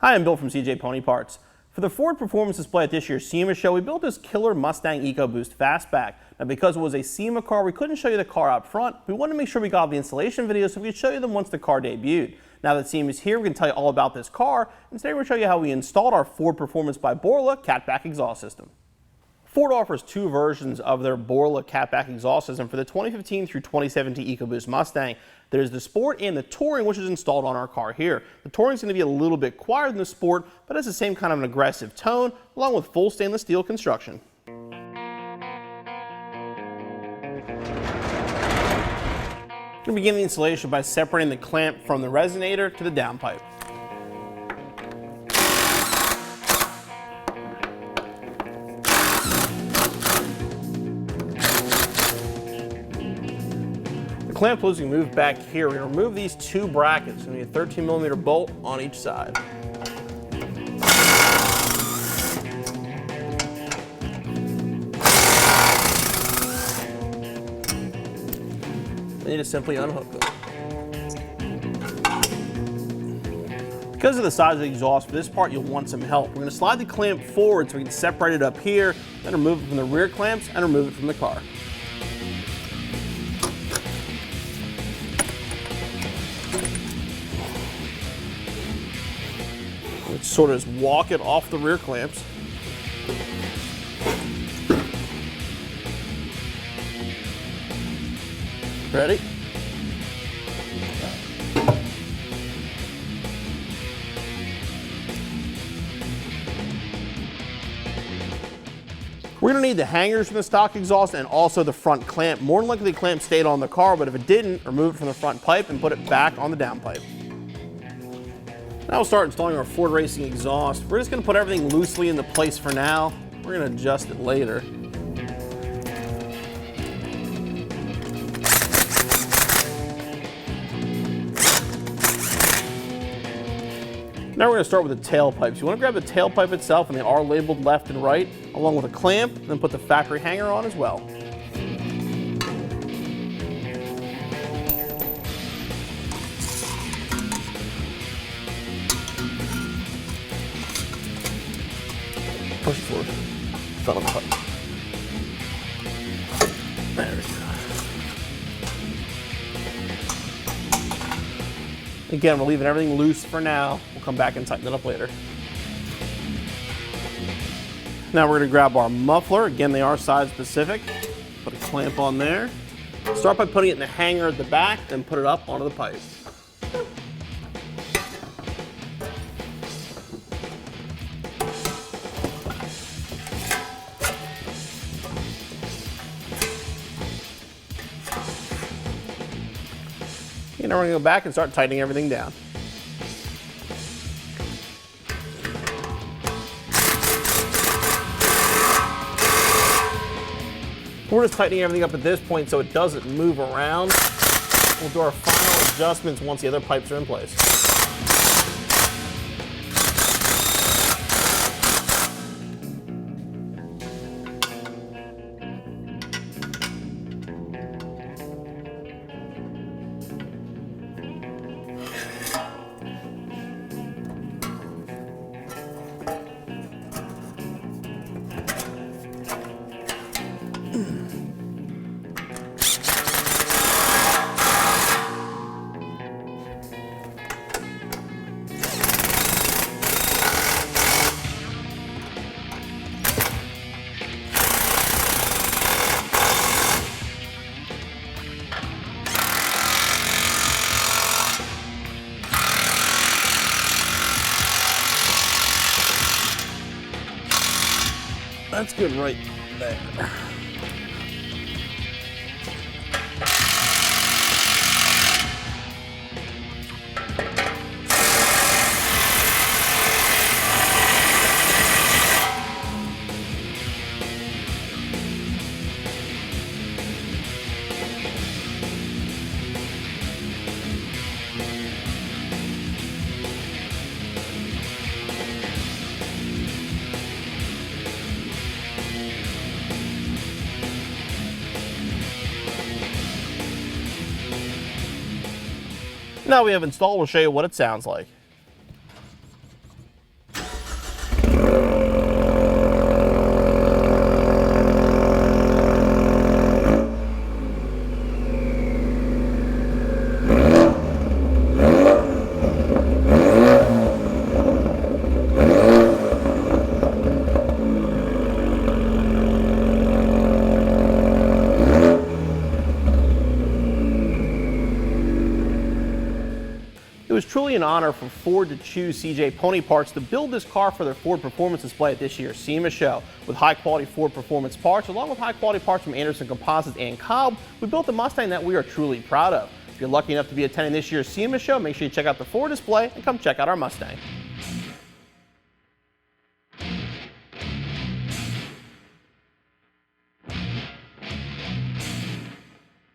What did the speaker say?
Hi, I'm Bill from CJ Pony Parts. For the Ford Performance Display at this year's SEMA show, we built this killer Mustang EcoBoost Fastback. Now, because it was a SEMA car, we couldn't show you the car out front. We wanted to make sure we got the installation videos so we could show you them once the car debuted. Now that SEMA is here, we can tell you all about this car, and today we're going to show you how we installed our Ford Performance by Borla catback exhaust system. Ford offers two versions of their Borla catback exhaust system for the 2015 through 2017 EcoBoost Mustang. There's the Sport and the Touring, which is installed on our car here. The Touring is going to be a little bit quieter than the Sport, but has the same kind of an aggressive tone, along with full stainless steel construction. We're going to begin the installation by separating the clamp from the resonator to the downpipe. The clamp hose can move back here. We're going to remove these two brackets. It's going to be a 13mm bolt on each side. Then you just simply unhook them. Because of the size of the exhaust, for this part you'll want some help. We're going to slide the clamp forward so we can separate it up here, then remove it from the rear clamps and remove it from the car. Let's sort of just walk it off the rear clamps. Ready? We're going to need the hangers from the stock exhaust and also the front clamp. More than likely the clamp stayed on the car, but if it didn't, remove it from the front pipe and put it back on the downpipe. Now we'll start installing our Ford Racing exhaust. We're just going to put everything loosely into place for now. We're going to adjust it later. Now we're going to start with the tailpipes. You want to grab the tailpipe itself, and they are labeled left and right, along with a clamp, and then put the factory hanger on as well. Push it forward. Fell on the pipe. There we go. Again, we're leaving everything loose for now. We'll come back and tighten it up later. Now we're going to grab our muffler. Again, they are size specific. Put a clamp on there. Start by putting it in the hanger at the back, then put it up onto the pipe. And now we're going to go back and start tightening everything down. We're just tightening everything up at this point so it doesn't move around. We'll do our final adjustments once the other pipes are in place. That's good right there. Now we have installed, we'll show you what it sounds like. was truly an honor for Ford to choose CJ Pony Parts to build this car for their Ford Performance display at this year's SEMA show. With high-quality Ford Performance parts, along with high-quality parts from Anderson Composites and Cobb, we built a Mustang that we are truly proud of. If you're lucky enough to be attending this year's SEMA show, make sure you check out the Ford display and come check out our Mustang.